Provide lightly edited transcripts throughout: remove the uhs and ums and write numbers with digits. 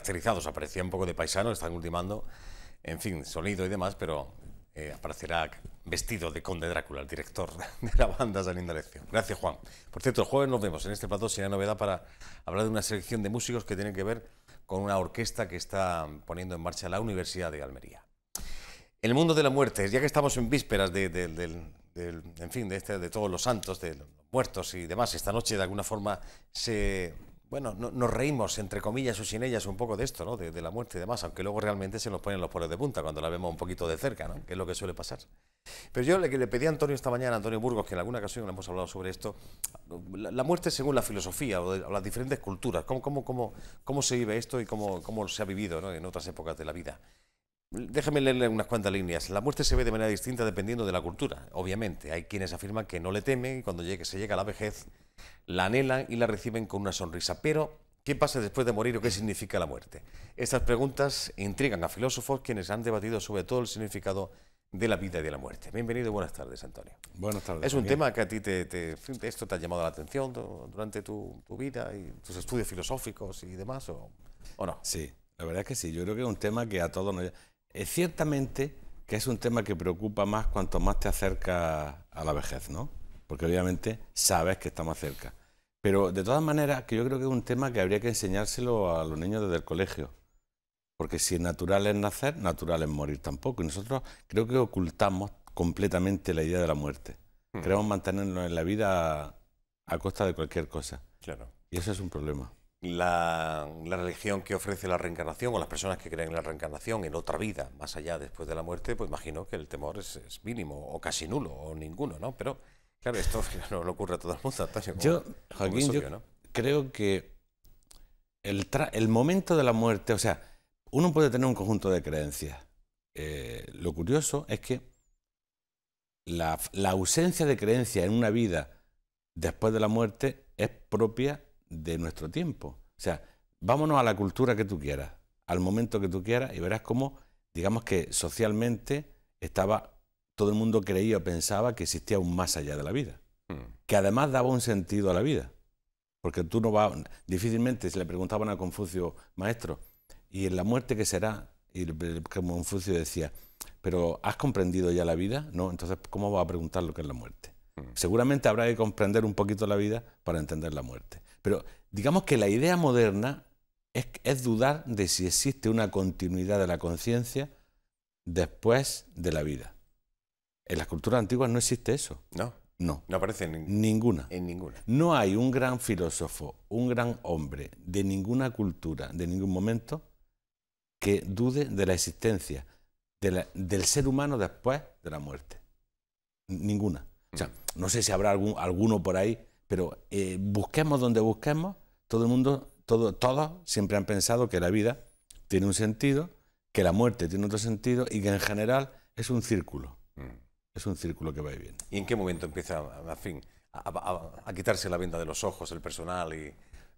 caracterizados, aparecía un poco de paisano, están ultimando, en fin, sonido y demás, pero aparecerá vestido de Conde Drácula, el director de la banda San Indalecio. Gracias, Juan. Por cierto, el jueves nos vemos en este plató, será novedad para hablar de una selección de músicos que tienen que ver con una orquesta que está poniendo en marcha la Universidad de Almería. El mundo de la muerte, ya que estamos en vísperas en fin, de todos los santos, de los muertos y demás, esta noche de alguna forma nos reímos, entre comillas o sin ellas, un poco de esto, ¿no? De la muerte y demás, aunque luego realmente se nos ponen los pelos de punta cuando la vemos un poquito de cerca, ¿no? Que es lo que suele pasar. Pero yo le pedí a Antonio esta mañana, a Antonio Burgos, que en alguna ocasión hemos hablado sobre esto, la muerte según la filosofía o las diferentes culturas, cómo se vive esto y cómo se ha vivido, ¿no? En otras épocas de la vida. Déjeme leerle unas cuantas líneas. La muerte se ve de manera distinta dependiendo de la cultura, obviamente. Hay quienes afirman que no le temen y cuando se llega a la vejez la anhelan y la reciben con una sonrisa. Pero, ¿qué pasa después de morir o qué significa la muerte? Estas preguntas intrigan a filósofos quienes han debatido sobre todo el significado de la vida y de la muerte. Bienvenido y buenas tardes, Antonio. Buenas tardes. ¿Es un tema que a ti esto te ha llamado la atención durante tu vida y tus estudios filosóficos y demás o no? Sí, la verdad es que sí. Yo creo que es un tema que a todos nos... Ciertamente que es un tema que preocupa más cuanto más te acercas a la vejez, ¿no? Porque obviamente sabes que está más cerca. Pero de todas maneras, que yo creo que es un tema que habría que enseñárselo a los niños desde el colegio. Porque si natural es nacer, natural es morir tampoco. Y nosotros creo que ocultamos completamente la idea de la muerte. Queremos mantenernos en la vida a costa de cualquier cosa. Claro. Y eso es un problema. La religión que ofrece la reencarnación o las personas que creen en la reencarnación en otra vida, más allá después de la muerte, pues imagino que el temor es mínimo o casi nulo o ninguno, ¿no? Pero claro, esto no ocurre a todo el mundo, Antonio. Joaquín, yo creo que el momento de la muerte, o sea, uno puede tener un conjunto de creencias. Lo curioso es que la ausencia de creencia en una vida después de la muerte es propia de nuestro tiempo. O sea, vámonos a la cultura que tú quieras, al momento que tú quieras y verás cómo, digamos que socialmente todo el mundo creía o pensaba que existía un más allá de la vida, que además daba un sentido a la vida. Porque tú no vas, difícilmente se le preguntaban a Confucio, maestro, ¿y en la muerte qué será? Y Confucio decía, ¿pero has comprendido ya la vida? No, entonces, ¿cómo vas a preguntar lo que es la muerte? Seguramente habrá que comprender un poquito la vida para entender la muerte. Pero digamos que la idea moderna es dudar de si existe una continuidad de la conciencia después de la vida. En las culturas antiguas no existe eso. No. No. No aparece ninguna. En ninguna. No hay un gran filósofo, un gran hombre de ninguna cultura, de ningún momento, que dude de la existencia del ser humano después de la muerte. Ninguna. O sea, no sé si habrá alguno por ahí, pero busquemos donde busquemos, todos siempre han pensado que la vida tiene un sentido, que la muerte tiene otro sentido y que en general es un círculo. Es un círculo que va y viene. ¿Y en qué momento empieza, en fin, a quitarse la venda de los ojos el personal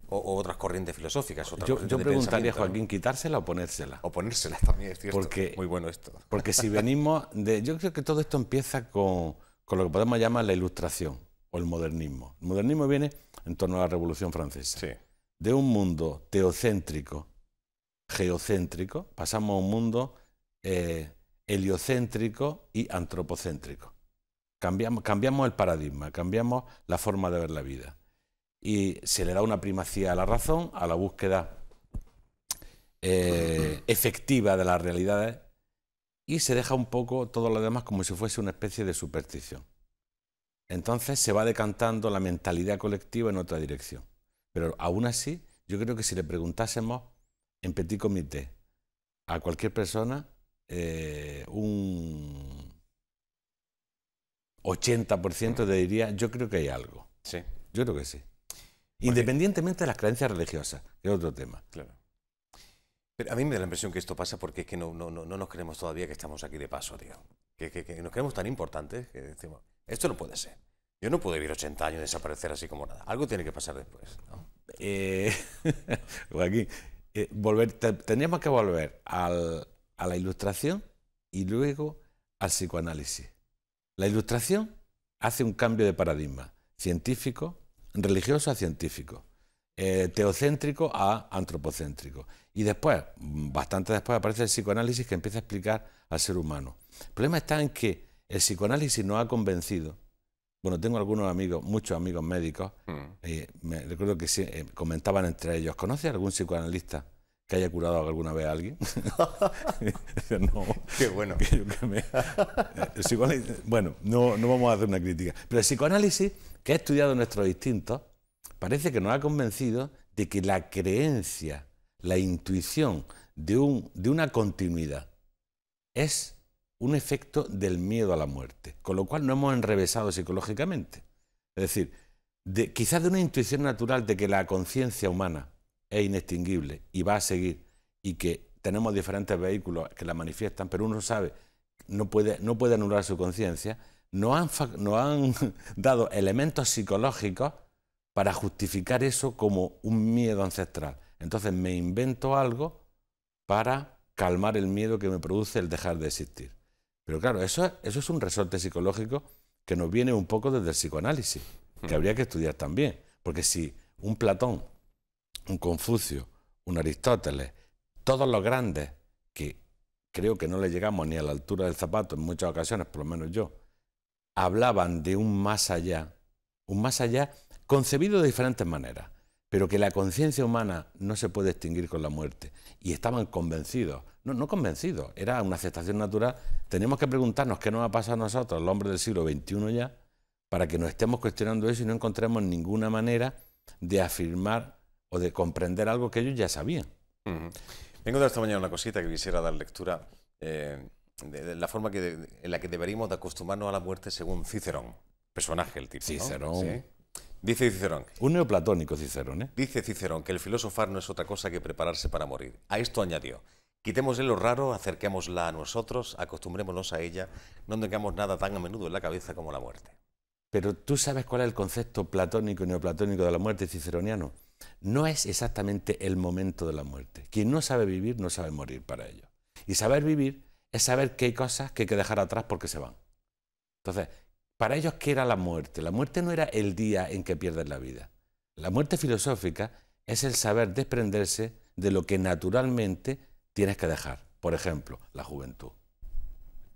o otras corrientes filosóficas? Yo preguntaría, Joaquín, ¿no? ¿Quitársela o ponérsela? O ponérsela también, es cierto. Muy bueno esto. Porque si venimos de... Yo creo que todo esto empieza con lo que podemos llamar la Ilustración o el modernismo. El modernismo viene en torno a la Revolución Francesa. Sí. De un mundo teocéntrico, geocéntrico, pasamos a un mundo heliocéntrico y antropocéntrico. Cambiamos el paradigma, cambiamos la forma de ver la vida. Y se le da una primacía a la razón, a la búsqueda efectiva de las realidades, y se deja un poco todo lo demás como si fuese una especie de superstición. Entonces se va decantando la mentalidad colectiva en otra dirección. Pero aún así, yo creo que si le preguntásemos en petit comité a cualquier persona, un 80% te diría, yo creo que hay algo. Sí. Yo creo que sí. Independientemente de las creencias religiosas, que es otro tema. Claro. Pero a mí me da la impresión que esto pasa porque es que no nos creemos todavía que estamos aquí de paso, tío. Que nos creemos tan importantes que decimos, esto no puede ser. Yo no puedo vivir 80 años y desaparecer así como nada. Algo tiene que pasar después, ¿no? Joaquín, tendríamos que volver a la Ilustración y luego al psicoanálisis. La Ilustración hace un cambio de paradigma científico, religioso a científico. teocéntrico a antropocéntrico. Y después, bastante después, aparece el psicoanálisis que empieza a explicar al ser humano. El problema está en que el psicoanálisis nos ha convencido. Bueno, tengo algunos amigos, muchos amigos médicos, me recuerdo que comentaban entre ellos, ¿conoce algún psicoanalista que haya curado alguna vez a alguien? No, qué bueno. Bueno, no vamos a hacer una crítica, pero el psicoanálisis, que ha estudiado nuestros instintos, parece que nos ha convencido de que la creencia, la intuición de una continuidad es un efecto del miedo a la muerte, con lo cual no hemos enrevesado psicológicamente. Es decir, quizás de una intuición natural de que la conciencia humana es inextinguible y va a seguir, y que tenemos diferentes vehículos que la manifiestan, pero uno sabe, no puede anular su conciencia, nos han dado elementos psicológicos para justificar eso como un miedo ancestral. Entonces me invento algo para calmar el miedo que me produce el dejar de existir. Pero claro, eso es un resorte psicológico que nos viene un poco desde el psicoanálisis, que habría que estudiar también. Porque si un Platón, un Confucio, un Aristóteles, todos los grandes, que creo que no le llegamos ni a la altura del zapato en muchas ocasiones, por lo menos yo, hablaban de un más allá concebido de diferentes maneras, pero que la conciencia humana no se puede extinguir con la muerte. Y estaban convencidos, no convencidos, era una aceptación natural. Tenemos que preguntarnos qué nos ha pasado a nosotros, los hombres del siglo XXI ya, para que nos estemos cuestionando eso y no encontremos ninguna manera de afirmar o de comprender algo que ellos ya sabían. Vengo de esta mañana una cosita que quisiera dar lectura de la forma en la que deberíamos de acostumbrarnos a la muerte según Cicerón, personaje el tipo, Cicerón. ¿no? ¿Sí? Dice Cicerón. Un neoplatónico Cicerón, ¿eh? Dice Cicerón que el filosofar no es otra cosa que prepararse para morir. A esto añadió: quitémosle lo raro, acerquémosla a nosotros, acostumbrémonos a ella, no tengamos nada tan a menudo en la cabeza como la muerte. Pero ¿tú sabes cuál es el concepto platónico y neoplatónico de la muerte ciceroniano? No es exactamente el momento de la muerte. Quien no sabe vivir no sabe morir para ello. Y saber vivir es saber que hay cosas que hay que dejar atrás porque se van. Entonces, para ellos, ¿qué era la muerte? La muerte no era el día en que pierdes la vida. La muerte filosófica es el saber desprenderse de lo que naturalmente tienes que dejar. Por ejemplo, la juventud.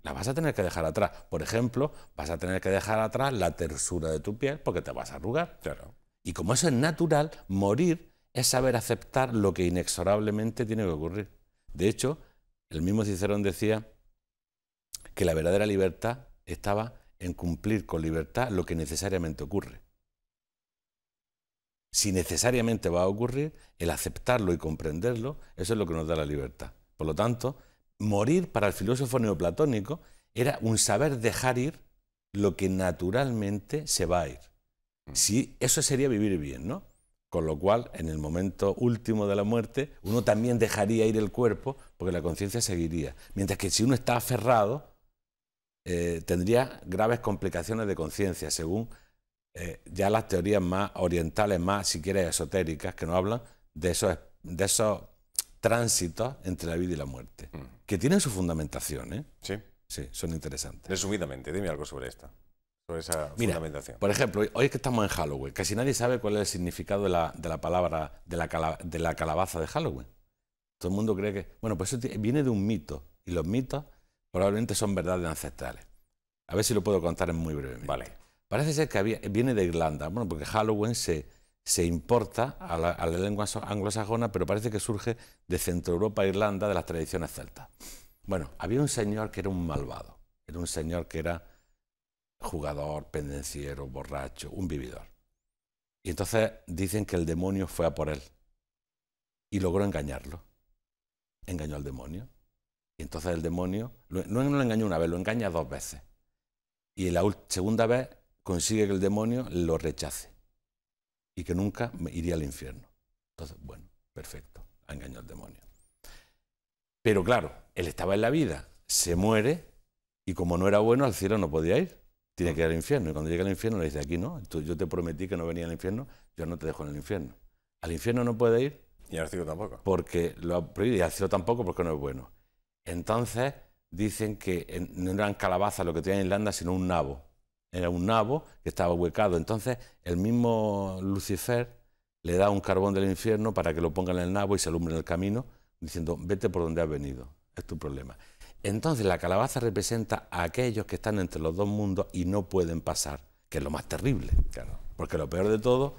La vas a tener que dejar atrás. Por ejemplo, vas a tener que dejar atrás la tersura de tu piel porque te vas a arrugar. Claro. Y como eso es natural, morir es saber aceptar lo que inexorablemente tiene que ocurrir. De hecho, el mismo Cicerón decía que la verdadera libertad estaba en cumplir con libertad lo que necesariamente ocurre. Si necesariamente va a ocurrir, el aceptarlo y comprenderlo, eso es lo que nos da la libertad. Por lo tanto, morir para el filósofo neoplatónico era un saber dejar ir lo que naturalmente se va a ir. Sí, eso sería vivir bien, ¿no? Con lo cual, en el momento último de la muerte, uno también dejaría ir el cuerpo porque la conciencia seguiría. Mientras que si uno está aferrado, tendría graves complicaciones de conciencia, según ya las teorías más orientales, más si quieres esotéricas, que nos hablan de esos tránsitos entre la vida y la muerte, que tienen su fundamentación, ¿eh? Sí. Sí, son interesantes. Resumidamente, dime algo sobre esta, sobre esa fundamentación. Por ejemplo, hoy que estamos en Halloween, casi nadie sabe cuál es el significado de la palabra, de la calabaza de Halloween. Todo el mundo cree que... Bueno, pues eso viene de un mito, y los mitos probablemente son verdades ancestrales. A ver si lo puedo contar en muy brevemente. Vale. Parece ser que viene de Irlanda, bueno, porque Halloween se importa a la lengua anglosajona, pero parece que surge de Centro Europa e Irlanda, de las tradiciones celtas. Bueno, había un señor que era un malvado, era un señor que era jugador, pendenciero, borracho, un vividor. Y entonces dicen que el demonio fue a por él y logró engañarlo. Engañó al demonio. Y entonces el demonio, no lo engañó una vez, lo engaña 2 veces. Y la segunda vez consigue que el demonio lo rechace y que nunca iría al infierno. Entonces, bueno, perfecto, ha engañado al demonio. Pero claro, él estaba en la vida, se muere y como no era bueno, al cielo no podía ir. Tiene que ir al infierno. Y cuando llega al infierno le dice, aquí no, yo te prometí que no venía al infierno, yo no te dejo en el infierno. Al infierno no puede ir. Y al cielo tampoco. Porque lo ha prohibido, y al cielo tampoco porque no es bueno. Entonces dicen que no eran calabazas lo que tenían en Irlanda, sino un nabo. Era un nabo que estaba huecado. Entonces el mismo Lucifer le da un carbón del infierno para que lo ponga en el nabo y se alumbre en el camino, diciendo, vete por donde has venido, es tu problema. Entonces la calabaza representa a aquellos que están entre los dos mundos y no pueden pasar, que es lo más terrible. Claro. Porque lo peor de todo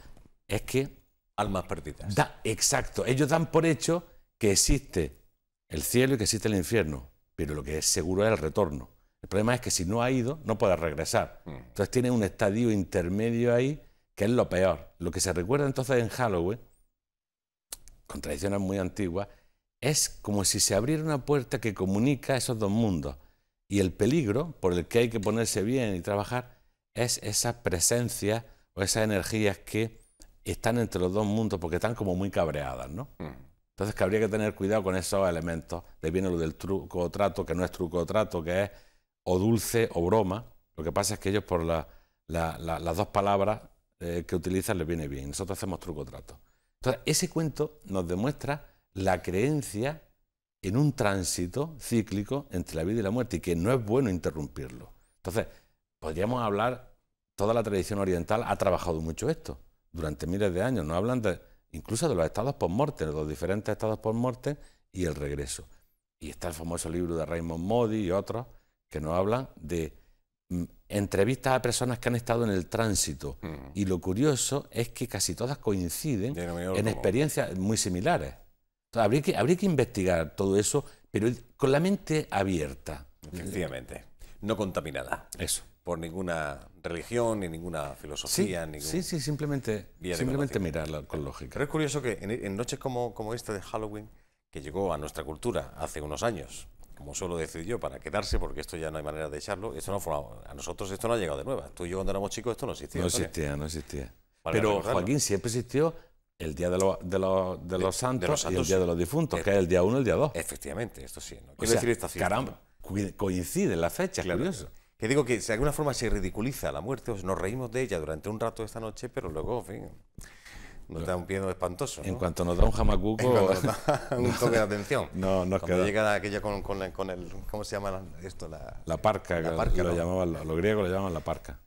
es que... Almas perdidas. Exacto, ellos dan por hecho que existe el cielo y que existe el infierno, pero lo que es seguro es el retorno. El problema es que si no ha ido, no puede regresar. Entonces tiene un estadio intermedio ahí, que es lo peor. Lo que se recuerda entonces en Halloween, con tradiciones muy antiguas, es como si se abriera una puerta que comunica esos dos mundos. Y el peligro por el que hay que ponerse bien y trabajar es esas presencias o esas energías que están entre los dos mundos porque están como muy cabreadas, ¿no? Entonces que habría que tener cuidado con esos elementos. De ahí viene lo del truco o trato, que no es truco o trato, que es o dulce o broma. Lo que pasa es que ellos por las dos palabras que utilizan les viene bien. Nosotros hacemos truco o trato. Entonces ese cuento nos demuestra la creencia en un tránsito cíclico entre la vida y la muerte y que no es bueno interrumpirlo. Entonces podríamos hablar, toda la tradición oriental ha trabajado mucho esto durante miles de años. Nos hablan incluso de los estados post-mortem, de los diferentes estados post-mortem y el regreso. Y está el famoso libro de Raymond Moody y otros que nos hablan de entrevistas a personas que han estado en el tránsito. Y lo curioso es que casi todas coinciden en experiencias muy similares. Entonces, habría que investigar todo eso, pero con la mente abierta. Efectivamente, no contaminada. Eso. Por ninguna religión, ni ninguna filosofía. Sí, simplemente mirarla con lógica. Pero es curioso que en noches como esta de Halloween, que llegó a nuestra cultura hace unos años, como suelo decir yo, para quedarse, porque esto ya no hay manera de echarlo, esto a nosotros esto no ha llegado de nueva. Tú y yo cuando éramos chicos esto no existía. No existía. Vale, pero recordarlo. Joaquín, siempre existió el Día de los Santos y el Día de los Difuntos, que es el día 1 y el día 2. Efectivamente, esto sí. ¿no? O sea, decir esta fiesta, caramba, coinciden las fechas, claro, curioso. Que digo que de alguna forma se ridiculiza la muerte, o nos reímos de ella durante un rato esta noche, pero luego, en fin, nos da un miedo espantoso, ¿no? En cuanto nos da un jamacuco... Cuando nos da un toque de atención. No, nos cuando queda... llega aquella con el... ¿Cómo se llama esto? La parca, ¿no? Los griegos lo llaman la parca.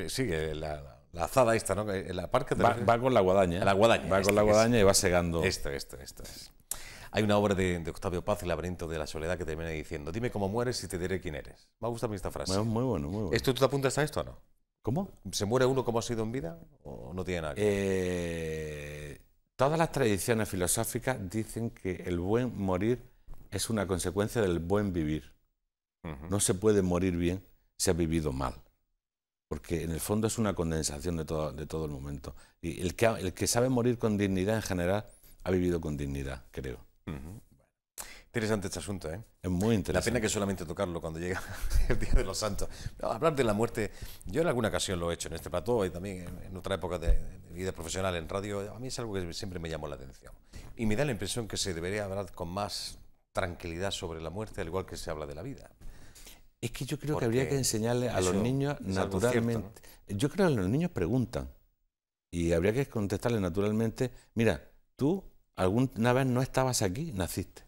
Sí, la azada esta, ¿no? La parca... Va con la guadaña. La guadaña. Va con la guadaña y va segando. Esto es. Hay una obra de Octavio Paz, El laberinto de la soledad, que termina diciendo: dime cómo mueres y te diré quién eres. Me ha gustado esta frase. Muy bueno. ¿Tú te apuntas a esto o no? ¿Cómo? ¿Se muere uno como ha sido en vida o no tiene nada que ver? Todas las tradiciones filosóficas dicen que el buen morir es una consecuencia del buen vivir. No se puede morir bien si ha vivido mal, porque en el fondo es una condensación de todo el momento. Y el que sabe morir con dignidad en general ha vivido con dignidad, creo. Interesante este asunto, ¿eh? Es muy interesante. La pena que solamente tocarlo cuando llega el Día de los Santos. No, hablar de la muerte, yo en alguna ocasión lo he hecho en este plató y también en otra época de vida profesional en radio. A mí es algo que siempre me llamó la atención. Y me da la impresión que se debería hablar con más tranquilidad sobre la muerte, al igual que se habla de la vida. Es que yo creo que habría que enseñarle a los niños naturalmente. Cierto, ¿no? Yo creo que los niños preguntan y habría que contestarles naturalmente: mira, tú alguna vez no estabas aquí, naciste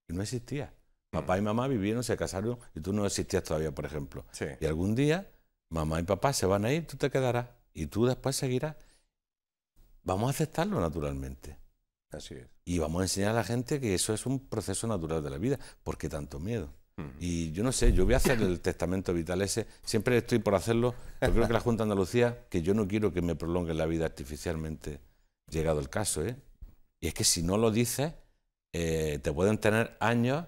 y no existías. Papá y mamá vivieron, se casaron y tú no existías todavía, por ejemplo. Sí. Y algún día mamá y papá se van a ir, tú te quedarás y tú después seguirás. Vamos a aceptarlo naturalmente. Así es. Y vamos a enseñar a la gente que eso es un proceso natural de la vida. ¿Por qué tanto miedo? Y yo no sé, yo voy a hacer el testamento vital ese, siempre estoy por hacerlo. Yo creo que la Junta de Andalucía, que yo no quiero que me prolongue la vida artificialmente, llegado el caso, ¿eh? Y es que si no lo dices, te pueden tener años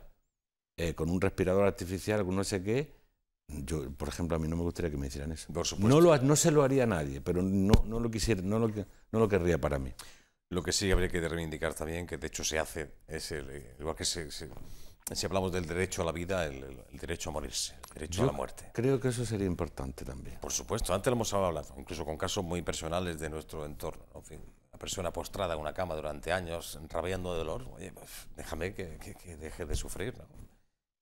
con un respirador artificial, con no sé qué. Yo, por ejemplo, a mí no me gustaría que me hicieran eso. Por supuesto. No se lo haría a nadie, pero no lo quisiera, no lo querría para mí. Lo que sí habría que reivindicar también, que de hecho se hace, es igual que si hablamos del derecho a la vida, el derecho a morirse, el derecho a la muerte. Creo que eso sería importante también. Por supuesto, antes lo hemos hablado, incluso con casos muy personales de nuestro entorno, ¿no? En fin, una persona postrada en una cama durante años, rabiando de dolor, oye, pues déjame que deje de sufrir, ¿no?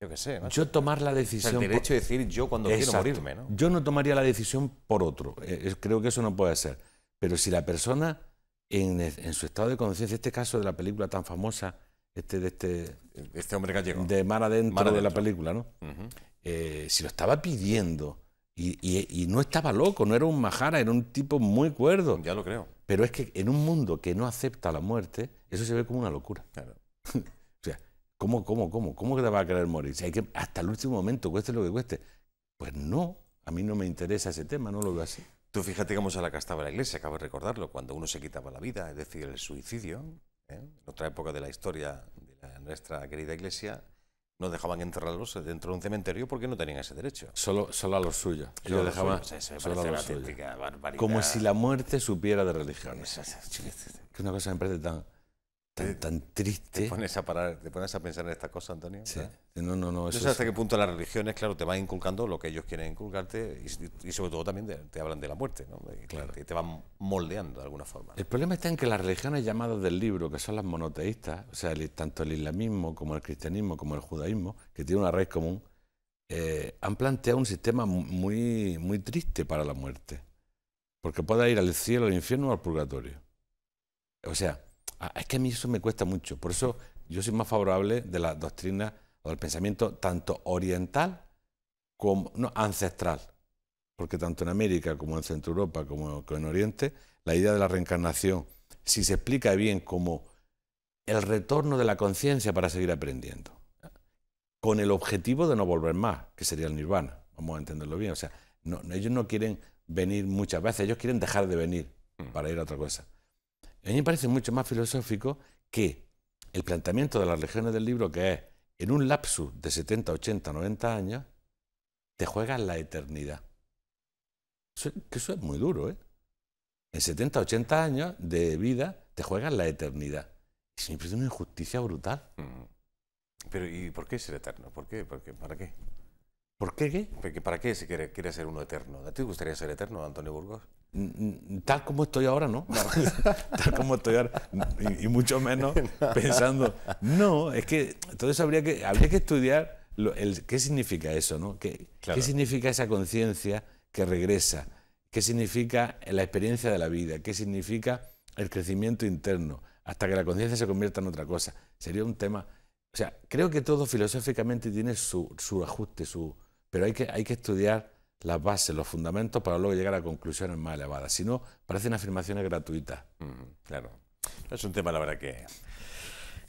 Yo qué sé, ¿no? Yo tomar la decisión... O sea, el derecho de decir yo cuando quiero morirme, ¿no? Yo no tomaría la decisión por otro, creo que eso no puede ser. Pero si la persona, en su estado de conciencia, este caso de la película tan famosa, este hombre gallego. De Mar Adentro de la película, ¿no? Si lo estaba pidiendo y no estaba loco, no era un majara, era un tipo muy cuerdo. Ya lo creo. Pero es que en un mundo que no acepta la muerte, eso se ve como una locura. Claro. O sea, ¿cómo que te vas a querer morir? Si hay que, hasta el último momento, cueste lo que cueste. Pues no, a mí no me interesa ese tema, no lo veo así. Tú fíjate cómo se la castaba la Iglesia, acabo de recordarlo, cuando uno se quitaba la vida, es decir, el suicidio, en otra época de la historia de nuestra querida Iglesia, no dejaban enterrarlos dentro de un cementerio porque no tenían ese derecho. Solo a los suyos. Ellos dejaban solo a los suyos. Como si la muerte supiera de religión. Que una cosa me parece tan triste. ¿Te pones a pensar en esta cosa, Antonio? Sí. No. No sé hasta qué punto las religiones, claro, te van inculcando lo que ellos quieren inculcarte y sobre todo también te hablan de la muerte, ¿no? Claro. Te van moldeando de alguna forma. El problema está en que las religiones llamadas del libro, que son las monoteístas, o sea, tanto el islamismo como el cristianismo como el judaísmo, que tiene una raíz común, han planteado un sistema muy triste para la muerte. Porque puede ir al cielo, al infierno o al purgatorio. O sea, es que a mí eso me cuesta mucho. Por eso yo soy más favorable de la doctrina o del pensamiento tanto oriental como ancestral. Porque tanto en América como en Centro Europa como en Oriente, la idea de la reencarnación, si se explica bien como el retorno de la conciencia para seguir aprendiendo, con el objetivo de no volver más, que sería el nirvana, vamos a entenderlo bien. O sea, ellos no quieren venir muchas veces, ellos quieren dejar de venir para ir a otra cosa. A mí me parece mucho más filosófico que el planteamiento de las religiones del libro, que es en un lapsus de 70, 80, 90 años, te juegas la eternidad. Eso es muy duro, ¿eh? En 70, 80 años de vida te juegas la eternidad. Eso me parece una injusticia brutal. Pero ¿y por qué ser eterno? ¿Por qué? ¿Para qué? ¿Por qué qué? Porque ¿para qué se quiere ser uno eterno? ¿A ti te gustaría ser eterno, Antonio Burgos? Tal como estoy ahora, ¿no? Tal como estoy ahora, y mucho menos pensando. No, es que todo eso habría que estudiar qué significa eso, ¿no? ¿Qué significa esa conciencia que regresa? ¿Qué significa la experiencia de la vida? ¿Qué significa el crecimiento interno? Hasta que la conciencia se convierta en otra cosa. Sería un tema... O sea, creo que todo filosóficamente tiene su ajuste, pero hay que estudiar las bases, los fundamentos, para luego llegar a conclusiones más elevadas. Si no, parecen afirmaciones gratuitas. Claro. Es un tema, la verdad, que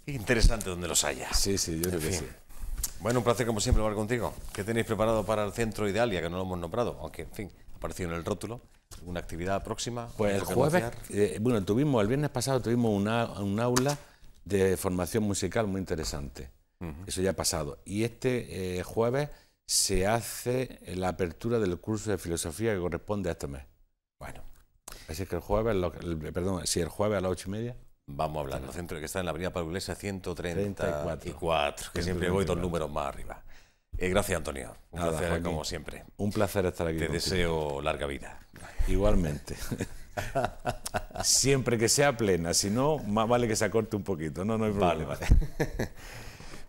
interesante donde los haya. Sí, yo creo que sí. Bueno, un placer como siempre hablar contigo. ¿Qué tenéis preparado para el Centro Idealia, que no lo hemos nombrado? Aunque, en fin, apareció en el rótulo. ¿Una actividad próxima? Pues el jueves, el viernes pasado tuvimos un aula de formación musical muy interesante. Eso ya ha pasado. Y este jueves se hace la apertura del curso de filosofía que corresponde a este mes. Bueno, así que el jueves a las 8:30. Vamos a hablar del centro que está en la avenida Pablo Iglesias 134, que siempre voy 2 números más arriba. Gracias, Antonio. Un placer, Joaquín, como siempre. Un placer estar aquí. Te deseo larga vida. Igualmente. Siempre que sea plena, si no, más vale que se acorte un poquito. No hay problema. Vale.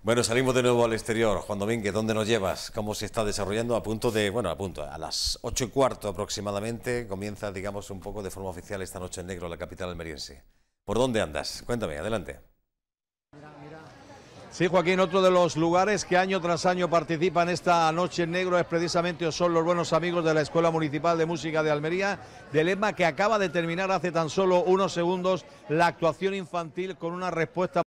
Bueno, salimos de nuevo al exterior. Juan Domínguez, ¿dónde nos llevas? ¿Cómo se está desarrollando? A las 8:15 aproximadamente comienza, digamos, un poco de forma oficial esta Noche en Negro en la capital almeriense. ¿Por dónde andas? Cuéntame, adelante. Sí, Joaquín, otro de los lugares que año tras año participan en esta Noche en Negro es precisamente son los buenos amigos de la Escuela Municipal de Música de Almería, del EMA, que acaba de terminar hace tan solo unos segundos la actuación infantil con una respuesta